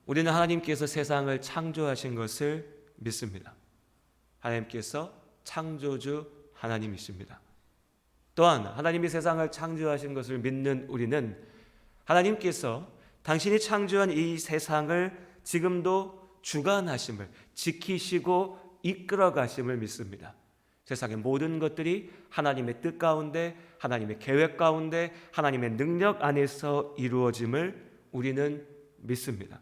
우리는 하나님께서 세상을 창조하신 것을 믿습니다. 하나님께서 창조주 하나님이십니다. 또한 하나님이 세상을 창조하신 것을 믿는 우리는 하나님께서 당신이 창조한 이 세상을 지금도 주관하심을, 지키시고 이끌어 가심을 믿습니다. 세상의 모든 것들이 하나님의 뜻 가운데, 하나님의 계획 가운데, 하나님의 능력 안에서 이루어짐을 우리는 믿습니다.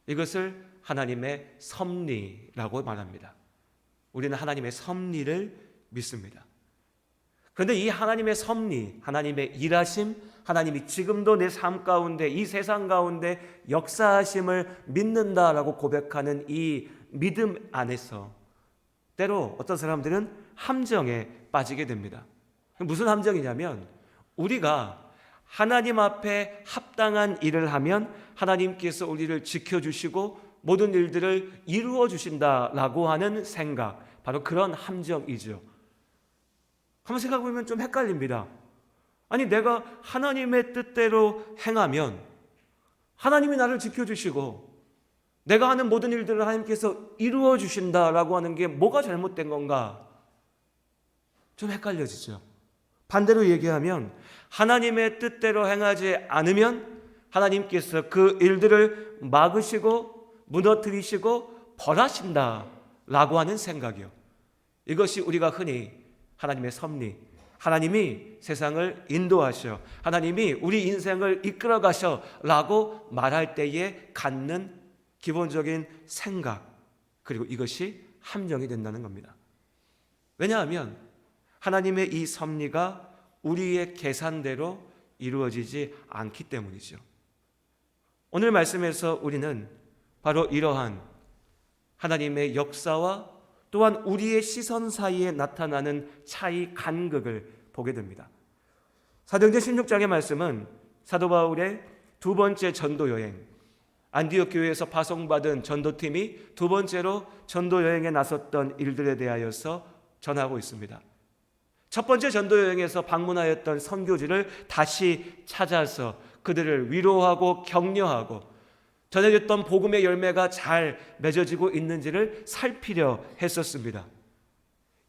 이것을 하나님의 섭리라고 말합니다. 우리는 하나님의 섭리를 믿습니다. 그런데 이 하나님의 섭리, 하나님의 일하심, 하나님이 지금도 내 삶 가운데, 이 세상 가운데 역사하심을 믿는다라고 고백하는 이 믿음 안에서 때로 어떤 사람들은 함정에 빠지게 됩니다. 무슨 함정이냐면, 우리가 하나님 앞에 합당한 일을 하면 하나님께서 우리를 지켜주시고 모든 일들을 이루어 주신다라고 하는 생각, 바로 그런 함정이죠. 한번 생각해보면 좀 헷갈립니다. 아니, 내가 하나님의 뜻대로 행하면 하나님이 나를 지켜주시고 내가 하는 모든 일들을 하나님께서 이루어 주신다라고 하는 게 뭐가 잘못된 건가? 좀 헷갈려지죠. 반대로 얘기하면 하나님의 뜻대로 행하지 않으면 하나님께서 그 일들을 막으시고 무너뜨리시고 벌하신다라고 하는 생각이요. 이것이 우리가 흔히 하나님의 섭리, 하나님이 세상을 인도하셔, 하나님이 우리 인생을 이끌어 가셔 라고 말할 때에 갖는 기본적인 생각, 그리고 이것이 함정이 된다는 겁니다. 왜냐하면 하나님의 이 섭리가 우리의 계산대로 이루어지지 않기 때문이죠. 오늘 말씀에서 우리는 바로 이러한 하나님의 역사와 또한 우리의 시선 사이에 나타나는 차이, 간극을 보게 됩니다. 사도행전 16장의 말씀은 사도 바울의 두 번째 전도 여행, 안디옥 교회에서 파송받은 전도팀이 두 번째로 전도 여행에 나섰던 일들에 대하여서 전하고 있습니다. 첫 번째 전도 여행에서 방문하였던 선교지를 다시 찾아서 그들을 위로하고 격려하고 전해졌던 복음의 열매가 잘 맺어지고 있는지를 살피려 했었습니다.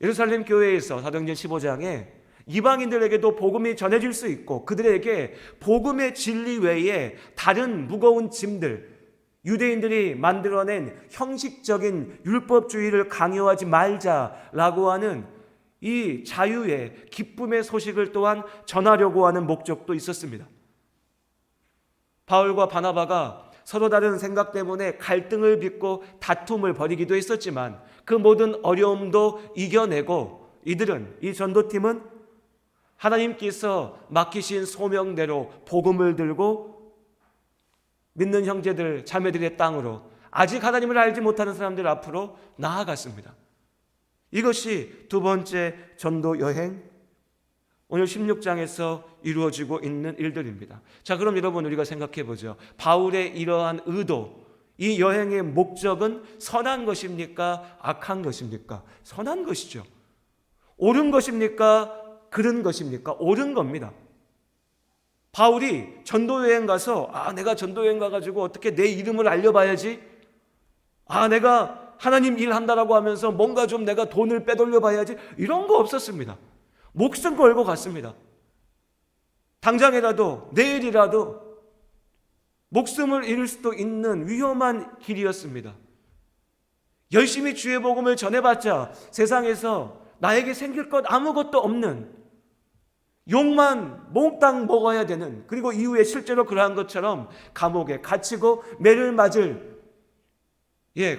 예루살렘 교회에서 사도행전 15장에 이방인들에게도 복음이 전해질 수 있고 그들에게 복음의 진리 외에 다른 무거운 짐들, 유대인들이 만들어낸 형식적인 율법주의를 강요하지 말자라고 하는 이 자유의 기쁨의 소식을 또한 전하려고 하는 목적도 있었습니다. 바울과 바나바가 서로 다른 생각 때문에 갈등을 빚고 다툼을 벌이기도 했었지만 그 모든 어려움도 이겨내고 이들은, 이 전도팀은 하나님께서 맡기신 소명대로 복음을 들고 믿는 형제들, 자매들의 땅으로 아직 하나님을 알지 못하는 사람들 앞으로 나아갔습니다. 이것이 두 번째 전도 여행, 오늘 16장에서 이루어지고 있는 일들입니다. 자, 그럼 여러분 우리가 생각해 보죠. 바울의 이러한 의도, 이 여행의 목적은 선한 것입니까? 악한 것입니까? 선한 것이죠. 옳은 것입니까? 그른 것입니까? 옳은 겁니다. 바울이 전도여행 가서 내가 전도여행 가가지고 어떻게 내 이름을 알려봐야지, 내가 하나님 일한다라고 하면서 뭔가 좀 내가 돈을 빼돌려 봐야지, 이런 거 없었습니다. 목숨 걸고 갔습니다. 당장이라도 내일이라도 목숨을 잃을 수도 있는 위험한 길이었습니다. 열심히 주의 복음을 전해봤자 세상에서 나에게 생길 것 아무것도 없는, 욕만 몽땅 먹어야 되는, 그리고 이후에 실제로 그러한 것처럼 감옥에 갇히고 매를 맞을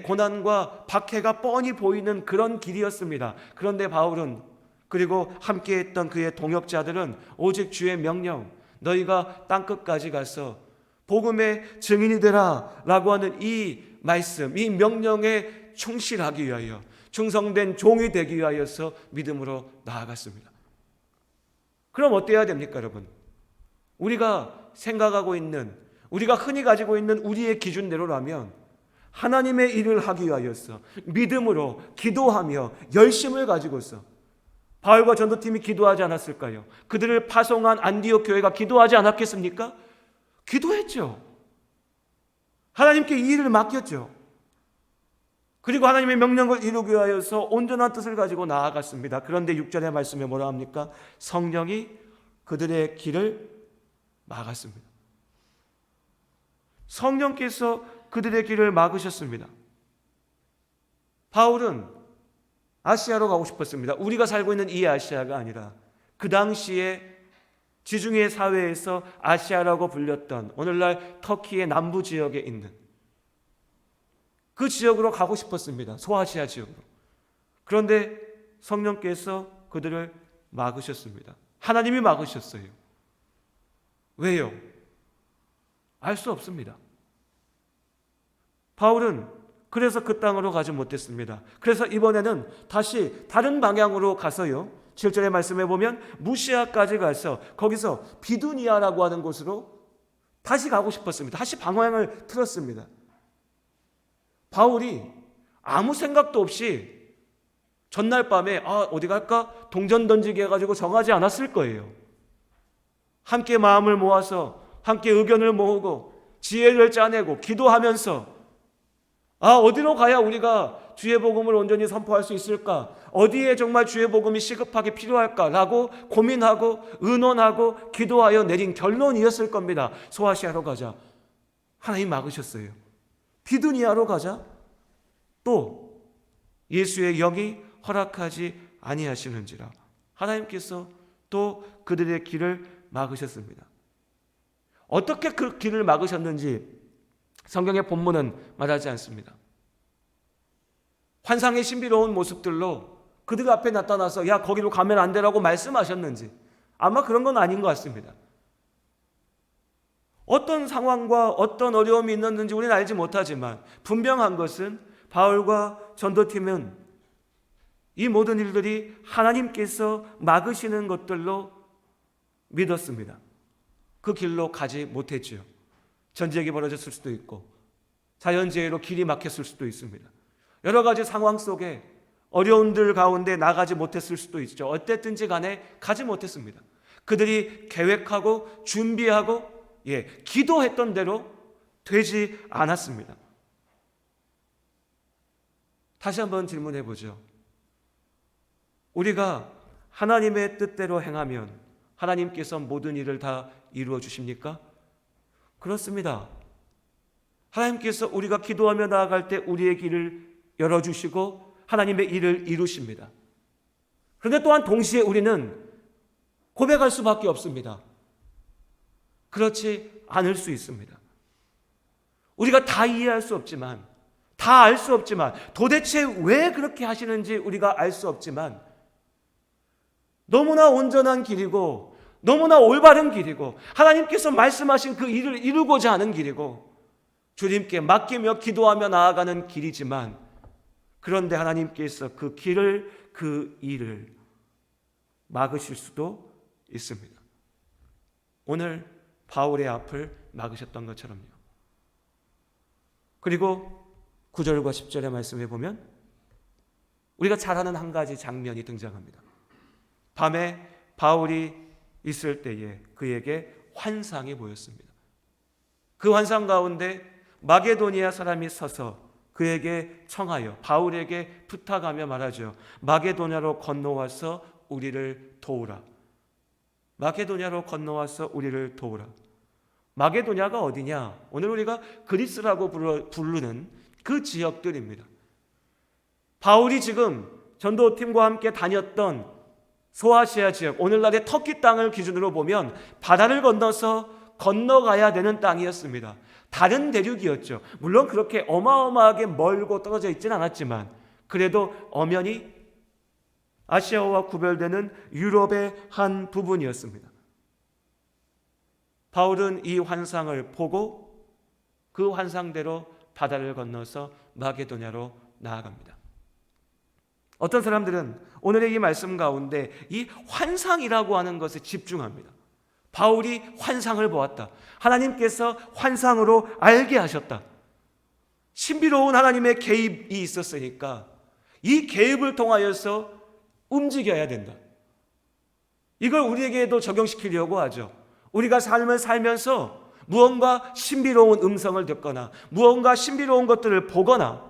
고난과 박해가 뻔히 보이는 그런 길이었습니다. 그런데 바울은, 그리고 함께했던 그의 동역자들은 오직 주의 명령, 너희가 땅끝까지 가서 복음의 증인이 되라 라고 하는 이 말씀, 이 명령에 충실하기 위하여, 충성된 종이 되기 위하여서 믿음으로 나아갔습니다. 그럼 어때야 됩니까, 여러분? 우리가 생각하고 있는, 우리가 흔히 가지고 있는 우리의 기준대로라면 하나님의 일을 하기 위하여서 믿음으로 기도하며 열심을 가지고서 바울과 전도팀이 기도하지 않았을까요? 그들을 파송한 안디옥 교회가 기도하지 않았겠습니까? 기도했죠. 하나님께 이 일을 맡겼죠. 그리고 하나님의 명령을 이루기 위하여서 온전한 뜻을 가지고 나아갔습니다. 그런데 6절의 말씀에 뭐라 합니까? 성령이 그들의 길을 막았습니다. 성령께서 그들의 길을 막으셨습니다. 바울은 아시아로 가고 싶었습니다. 우리가 살고 있는 이 아시아가 아니라 그 당시에 지중해 사회에서 아시아라고 불렸던 오늘날 터키의 남부 지역에 있는 그 지역으로 가고 싶었습니다. 소아시아 지역으로. 그런데 성령께서 그들을 막으셨습니다. 하나님이 막으셨어요. 왜요? 알 수 없습니다. 바울은 그래서 그 땅으로 가지 못했습니다. 그래서 이번에는 다시 다른 방향으로 가서요. 7절의 말씀에 보면 무시아까지 가서 거기서 비두니아라고 하는 곳으로 다시 가고 싶었습니다. 다시 방향을 틀었습니다. 바울이 아무 생각도 없이 전날 밤에 어디 갈까? 동전 던지기 해가지고 정하지 않았을 거예요. 함께 마음을 모아서 함께 의견을 모으고 지혜를 짜내고 기도하면서 어디로 가야 우리가 주의 복음을 온전히 선포할 수 있을까? 어디에 정말 주의 복음이 시급하게 필요할까라고 고민하고 의논하고 기도하여 내린 결론이었을 겁니다. 소아시아로 가자. 하나님 막으셨어요. 비두니아로 가자. 또 예수의 영이 허락하지 아니하시는지라. 하나님께서 또 그들의 길을 막으셨습니다. 어떻게 그 길을 막으셨는지 성경의 본문은 말하지 않습니다. 환상의 신비로운 모습들로 그들 앞에 나타나서 야 거기로 가면 안 되라고 말씀하셨는지 아마 그런 건 아닌 것 같습니다. 어떤 상황과 어떤 어려움이 있었는지 우리는 알지 못하지만 분명한 것은 바울과 전도팀은 이 모든 일들이 하나님께서 막으시는 것들로 믿었습니다. 그 길로 가지 못했지요. 전쟁이 벌어졌을 수도 있고 자연재해로 길이 막혔을 수도 있습니다. 여러 가지 상황 속에 어려움들 가운데 나가지 못했을 수도 있죠. 어쨌든지 간에 가지 못했습니다. 그들이 계획하고 준비하고 기도했던 대로 되지 않았습니다. 다시 한번 질문해 보죠. 우리가 하나님의 뜻대로 행하면 하나님께서 모든 일을 다 이루어 주십니까? 그렇습니다. 하나님께서 우리가 기도하며 나아갈 때 우리의 길을 열어주시고 하나님의 일을 이루십니다. 그런데 또한 동시에 우리는 고백할 수밖에 없습니다. 그렇지 않을 수 있습니다. 우리가 다 이해할 수 없지만, 다 알 수 없지만, 도대체 왜 그렇게 하시는지 우리가 알 수 없지만 너무나 온전한 길이고 너무나 올바른 길이고 하나님께서 말씀하신 그 일을 이루고자 하는 길이고 주님께 맡기며 기도하며 나아가는 길이지만 그런데 하나님께서 그 길을 그 일을 막으실 수도 있습니다. 오늘 바울의 앞을 막으셨던 것처럼요. 그리고 9절과 10절의 말씀에 보면 우리가 잘 아는 한 가지 장면이 등장합니다. 밤에 바울이 있을 때에 그에게 환상이 보였습니다. 그 환상 가운데 마게도니아 사람이 서서 그에게 청하여 바울에게 부탁하며 말하죠. 마게도냐로 건너와서 우리를 도우라. 마게도냐로 건너와서 우리를 도우라. 마게도냐가 어디냐? 오늘 우리가 그리스라고 부르는 그 지역들입니다. 바울이 지금 전도팀과 함께 다녔던 소아시아 지역, 오늘날의 터키 땅을 기준으로 보면 바다를 건너가야 되는 땅이었습니다. 다른 대륙이었죠. 물론 그렇게 어마어마하게 멀고 떨어져 있지는 않았지만 그래도 엄연히 아시아와 구별되는 유럽의 한 부분이었습니다. 바울은 이 환상을 보고 그 환상대로 바다를 건너서 마게도냐로 나아갑니다. 어떤 사람들은 오늘의 이 말씀 가운데 이 환상이라고 하는 것에 집중합니다. 바울이 환상을 보았다. 하나님께서 환상으로 알게 하셨다. 신비로운 하나님의 개입이 있었으니까 이 개입을 통하여서 움직여야 된다. 이걸 우리에게도 적용시키려고 하죠. 우리가 삶을 살면서 무언가 신비로운 음성을 듣거나 무언가 신비로운 것들을 보거나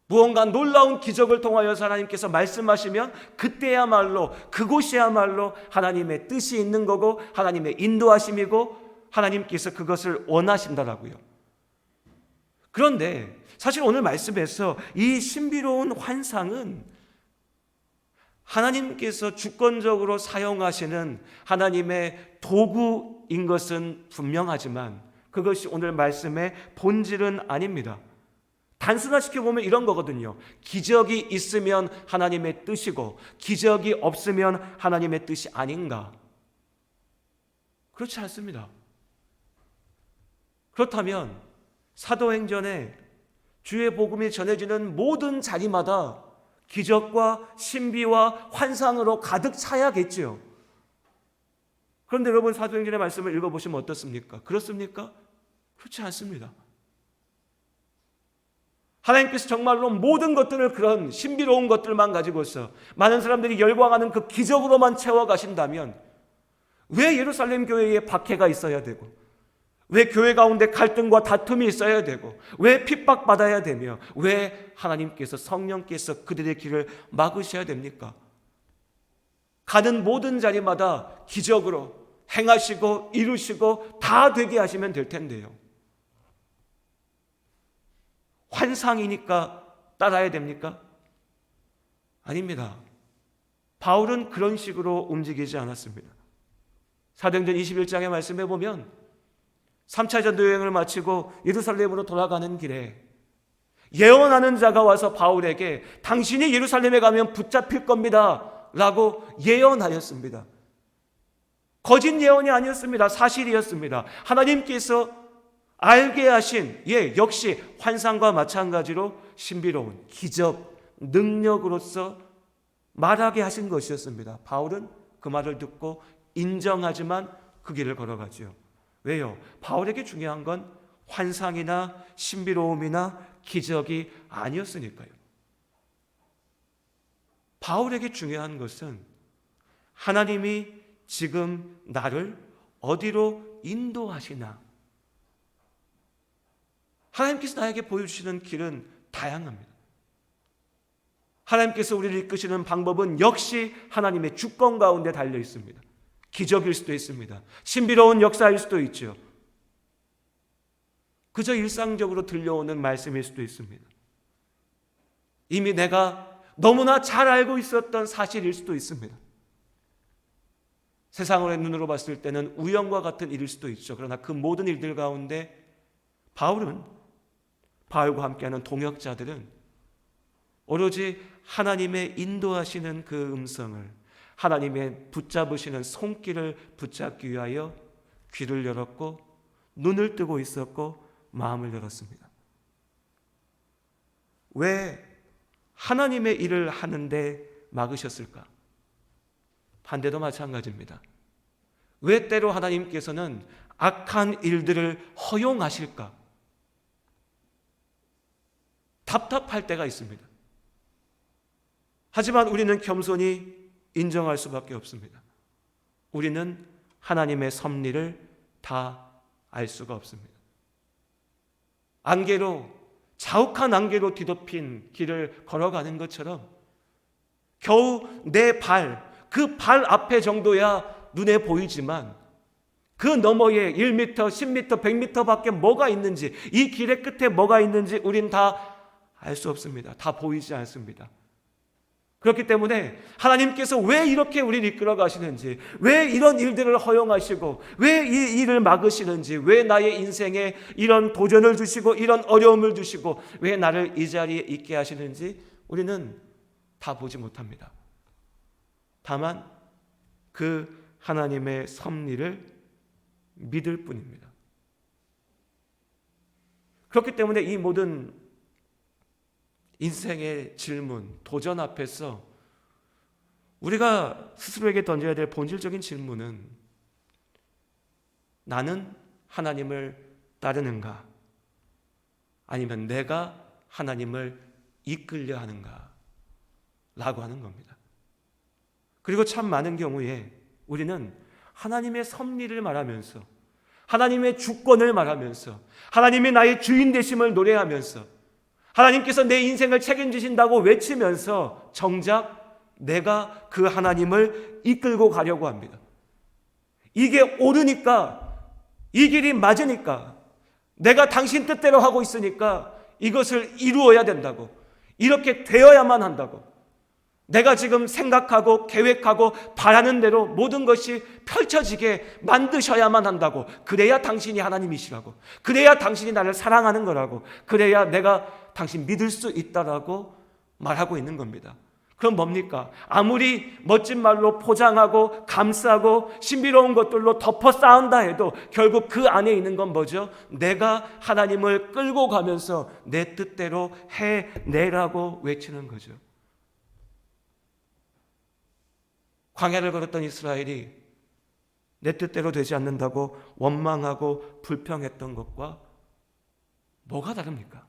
무언가 놀라운 기적을 통하여서 하나님께서 말씀하시면 그때야말로 그곳이야말로 하나님의 뜻이 있는 거고 하나님의 인도하심이고 하나님께서 그것을 원하신다라고요. 그런데 사실 오늘 말씀에서 이 신비로운 환상은 하나님께서 주권적으로 사용하시는 하나님의 도구인 것은 분명하지만 그것이 오늘 말씀의 본질은 아닙니다. 단순화시켜보면 이런 거거든요. 기적이 있으면 하나님의 뜻이고 기적이 없으면 하나님의 뜻이 아닌가? 그렇지 않습니다. 그렇다면 사도행전에 주의 복음이 전해지는 모든 자리마다 기적과 신비와 환상으로 가득 차야겠지요. 그런데 여러분 사도행전의 말씀을 읽어보시면 어떻습니까? 그렇습니까? 그렇지 않습니다. 하나님께서 정말로 모든 것들을 그런 신비로운 것들만 가지고서 많은 사람들이 열광하는 그 기적으로만 채워가신다면 왜 예루살렘 교회에 박해가 있어야 되고 왜 교회 가운데 갈등과 다툼이 있어야 되고 왜 핍박받아야 되며 왜 하나님께서 성령께서 그들의 길을 막으셔야 됩니까? 가는 모든 자리마다 기적으로 행하시고 이루시고 다 되게 하시면 될 텐데요. 환상이니까 따라야 됩니까? 아닙니다. 바울은 그런 식으로 움직이지 않았습니다. 사도행전 21장의 말씀해 보면 3차 전도 여행을 마치고 예루살렘으로 돌아가는 길에 예언하는 자가 와서 바울에게 당신이 예루살렘에 가면 붙잡힐 겁니다 라고 예언하였습니다. 거짓 예언이 아니었습니다. 사실이었습니다. 하나님께서 알게 하신 역시 환상과 마찬가지로 신비로운 기적, 능력으로서 말하게 하신 것이었습니다. 바울은 그 말을 듣고 인정하지만 그 길을 걸어가죠. 왜요? 바울에게 중요한 건 환상이나 신비로움이나 기적이 아니었으니까요. 바울에게 중요한 것은 하나님이 지금 나를 어디로 인도하시나. 하나님께서 나에게 보여주시는 길은 다양합니다. 하나님께서 우리를 이끄시는 방법은 역시 하나님의 주권 가운데 달려 있습니다. 기적일 수도 있습니다. 신비로운 역사일 수도 있죠. 그저 일상적으로 들려오는 말씀일 수도 있습니다. 이미 내가 너무나 잘 알고 있었던 사실일 수도 있습니다. 세상의 눈으로 봤을 때는 우연과 같은 일일 수도 있죠. 그러나 그 모든 일들 가운데 바울과 함께하는 동역자들은 오로지 하나님의 인도하시는 그 음성을, 하나님의 붙잡으시는 손길을 붙잡기 위하여 귀를 열었고 눈을 뜨고 있었고 마음을 열었습니다. 왜 하나님의 일을 하는데 막으셨을까? 반대도 마찬가지입니다. 왜 때로 하나님께서는 악한 일들을 허용하실까? 답답할 때가 있습니다. 하지만 우리는 겸손히 인정할 수밖에 없습니다. 우리는 하나님의 섭리를 다 알 수가 없습니다. 자욱한 안개로 뒤덮인 길을 걸어가는 것처럼 겨우 내 그 발 앞에 정도야 눈에 보이지만 그 너머에 1m, 10m, 100m 밖에 뭐가 있는지, 이 길의 끝에 뭐가 있는지 우린 다 알 수 없습니다. 다 보이지 않습니다. 그렇기 때문에 하나님께서 왜 이렇게 우리를 이끌어 가시는지, 왜 이런 일들을 허용하시고 왜 이 일을 막으시는지, 왜 나의 인생에 이런 도전을 주시고 이런 어려움을 주시고 왜 나를 이 자리에 있게 하시는지 우리는 다 보지 못합니다. 다만 그 하나님의 섭리를 믿을 뿐입니다. 그렇기 때문에 이 모든 인생의 질문, 도전 앞에서 우리가 스스로에게 던져야 될 본질적인 질문은 나는 하나님을 따르는가? 아니면 내가 하나님을 이끌려 하는가? 라고 하는 겁니다. 그리고 참 많은 경우에 우리는 하나님의 섭리를 말하면서 하나님의 주권을 말하면서 하나님이 나의 주인 되심을 노래하면서 하나님께서 내 인생을 책임지신다고 외치면서 정작 내가 그 하나님을 이끌고 가려고 합니다. 이게 옳으니까, 이 길이 맞으니까, 내가 당신 뜻대로 하고 있으니까 이것을 이루어야 된다고, 이렇게 되어야만 한다고, 내가 지금 생각하고 계획하고 바라는 대로 모든 것이 펼쳐지게 만드셔야만 한다고, 그래야 당신이 하나님이시라고, 그래야 당신이 나를 사랑하는 거라고, 그래야 내가 당신 믿을 수 있다라고 말하고 있는 겁니다. 그럼 뭡니까? 아무리 멋진 말로 포장하고 감싸고 신비로운 것들로 덮어 쌓은다 해도 결국 그 안에 있는 건 뭐죠? 내가 하나님을 끌고 가면서 내 뜻대로 해내라고 외치는 거죠. 광야를 걸었던 이스라엘이 내 뜻대로 되지 않는다고 원망하고 불평했던 것과 뭐가 다릅니까?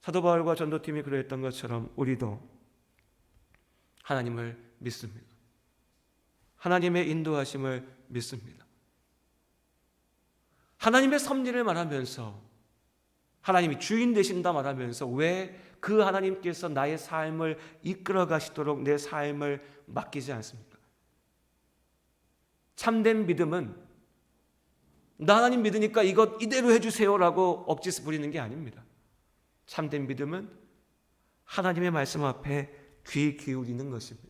사도 바울과 전도팀이 그랬던 것처럼 우리도 하나님을 믿습니다. 하나님의 인도하심을 믿습니다. 하나님의 섭리를 말하면서, 하나님이 주인 되신다 말하면서 왜 그 하나님께서 나의 삶을 이끌어 가시도록 내 삶을 맡기지 않습니까? 참된 믿음은 나 하나님 믿으니까 이것 이대로 해주세요라고 억지서 부리는 게 아닙니다. 참된 믿음은 하나님의 말씀 앞에 귀 기울이는 것입니다.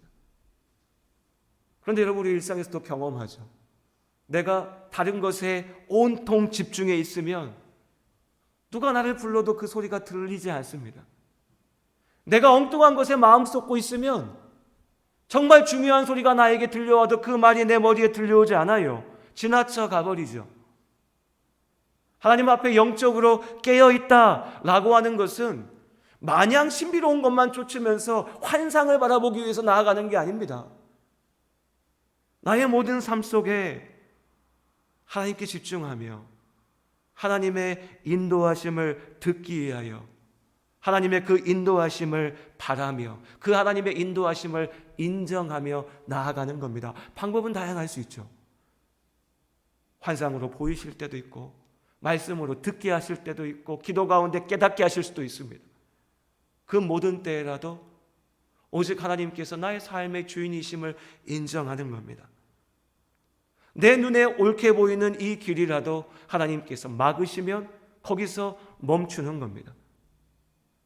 그런데 여러분, 우리 일상에서도 경험하죠. 내가 다른 것에 온통 집중해 있으면 누가 나를 불러도 그 소리가 들리지 않습니다. 내가 엉뚱한 것에 마음 쏟고 있으면 정말 중요한 소리가 나에게 들려와도 그 말이 내 머리에 들려오지 않아요. 지나쳐 가버리죠. 하나님 앞에 영적으로 깨어있다라고 하는 것은 마냥 신비로운 것만 쫓으면서 환상을 바라보기 위해서 나아가는 게 아닙니다. 나의 모든 삶 속에 하나님께 집중하며 하나님의 인도하심을 듣기 위하여 하나님의 그 인도하심을 바라며 그 하나님의 인도하심을 인정하며 나아가는 겁니다. 방법은 다양할 수 있죠. 환상으로 보이실 때도 있고, 말씀으로 듣게 하실 때도 있고, 기도 가운데 깨닫게 하실 수도 있습니다. 그 모든 때라도 오직 하나님께서 나의 삶의 주인이심을 인정하는 겁니다. 내 눈에 옳게 보이는 이 길이라도 하나님께서 막으시면 거기서 멈추는 겁니다.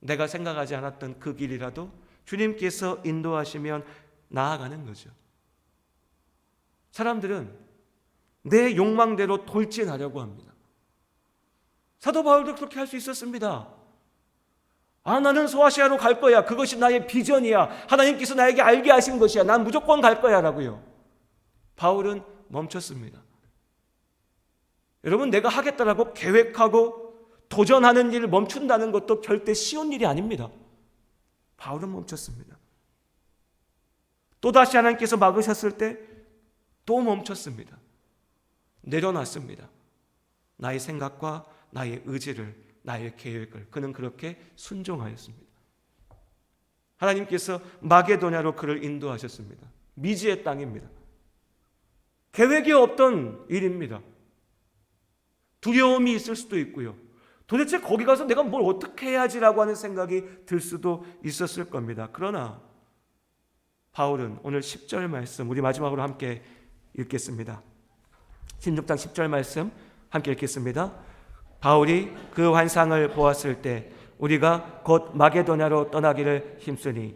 내가 생각하지 않았던 그 길이라도 주님께서 인도하시면 나아가는 거죠. 사람들은 내 욕망대로 돌진하려고 합니다. 사도 바울도 그렇게 할 수 있었습니다. 나는 소아시아로 갈 거야. 그것이 나의 비전이야. 하나님께서 나에게 알게 하신 것이야. 난 무조건 갈 거야 라고요. 바울은 멈췄습니다. 여러분, 내가 하겠다라고 계획하고 도전하는 일을 멈춘다는 것도 절대 쉬운 일이 아닙니다. 바울은 멈췄습니다. 또다시 하나님께서 막으셨을 때 또 멈췄습니다. 내려놨습니다. 나의 생각과 나의 의지를, 나의 계획을 그는 그렇게 순종하였습니다. 하나님께서 마게도냐로 그를 인도하셨습니다. 미지의 땅입니다. 계획이 없던 일입니다. 두려움이 있을 수도 있고요. 도대체 거기 가서 내가 뭘 어떻게 해야지라고 하는 생각이 들 수도 있었을 겁니다. 그러나 바울은 오늘 10절 말씀, 우리 마지막으로 함께 읽겠습니다. 16장 10절 말씀 함께 읽겠습니다. 바울이 그 환상을 보았을 때 우리가 곧 마게도냐로 떠나기를 힘쓰니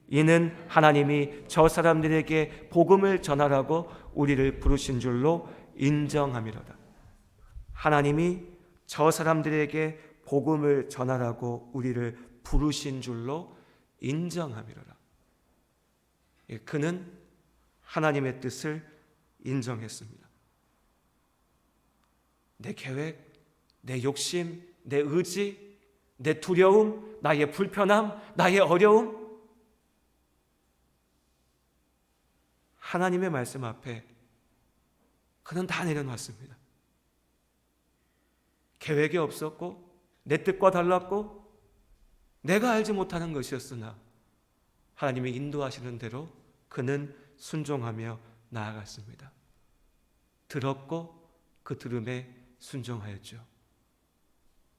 이는 하나님이 저 사람들에게 복음을 전하라고 우리를 부르신 줄로 인정함이로다. 하나님이 저 사람들에게 복음을 전하라고 우리를 부르신 줄로 인정함이로라. 그는 하나님의 뜻을 인정했습니다. 내 계획, 내 욕심, 내 의지, 내 두려움, 나의 불편함, 나의 어려움, 하나님의 말씀 앞에 그는 다 내려놨습니다. 계획이 없었고 내 뜻과 달랐고 내가 알지 못하는 것이었으나 하나님의 인도하시는 대로 그는 순종하며 나아갔습니다. 들었고 그 들음에 순종하였죠.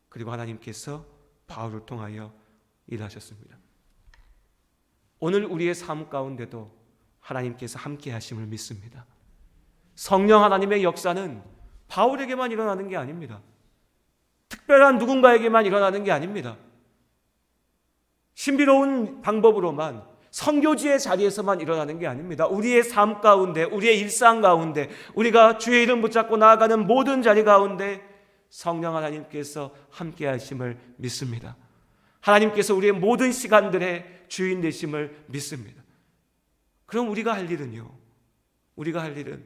그리고 하나님께서 바울을 통하여 일하셨습니다. 오늘 우리의 삶 가운데도 하나님께서 함께 하심을 믿습니다. 성령 하나님의 역사는 바울에게만 일어나는 게 아닙니다. 특별한 누군가에게만 일어나는 게 아닙니다. 신비로운 방법으로만 선교지의 자리에서만 일어나는 게 아닙니다. 우리의 삶 가운데, 우리의 일상 가운데, 우리가 주의 이름 붙잡고 나아가는 모든 자리 가운데 성령 하나님께서 함께 하심을 믿습니다. 하나님께서 우리의 모든 시간들의 주인 되심을 믿습니다. 그럼 우리가 할 일은요? 우리가 할 일은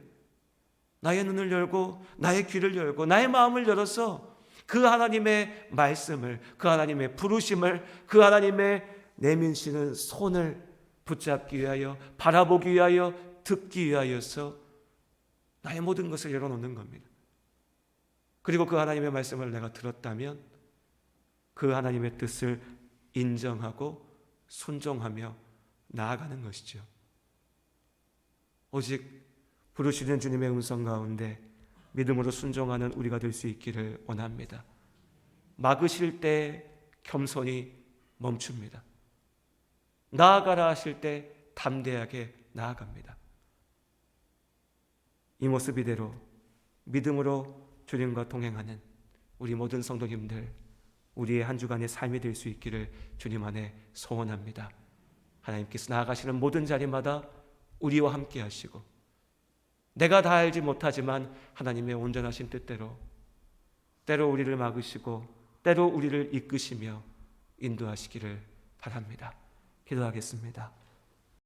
나의 눈을 열고 나의 귀를 열고 나의 마음을 열어서 그 하나님의 말씀을, 그 하나님의 부르심을, 그 하나님의 내미시는 손을 붙잡기 위하여, 바라보기 위하여, 듣기 위하여서 나의 모든 것을 열어놓는 겁니다. 그리고 그 하나님의 말씀을 내가 들었다면 그 하나님의 뜻을 인정하고 순종하며 나아가는 것이죠. 오직 부르시는 주님의 음성 가운데 믿음으로 순종하는 우리가 될 수 있기를 원합니다. 막으실 때 겸손히 멈춥니다. 나아가라 하실 때 담대하게 나아갑니다. 이 모습 이대로 믿음으로 주님과 동행하는 우리 모든 성도님들, 우리의 한 주간의 삶이 될 수 있기를 주님 안에 소원합니다. 하나님께서 나아가시는 모든 자리마다 우리와 함께 하시고 내가 다 알지 못하지만 하나님의 온전하신 뜻대로 때로 우리를 막으시고 때로 우리를 이끄시며 인도하시기를 바랍니다. 기도하겠습니다.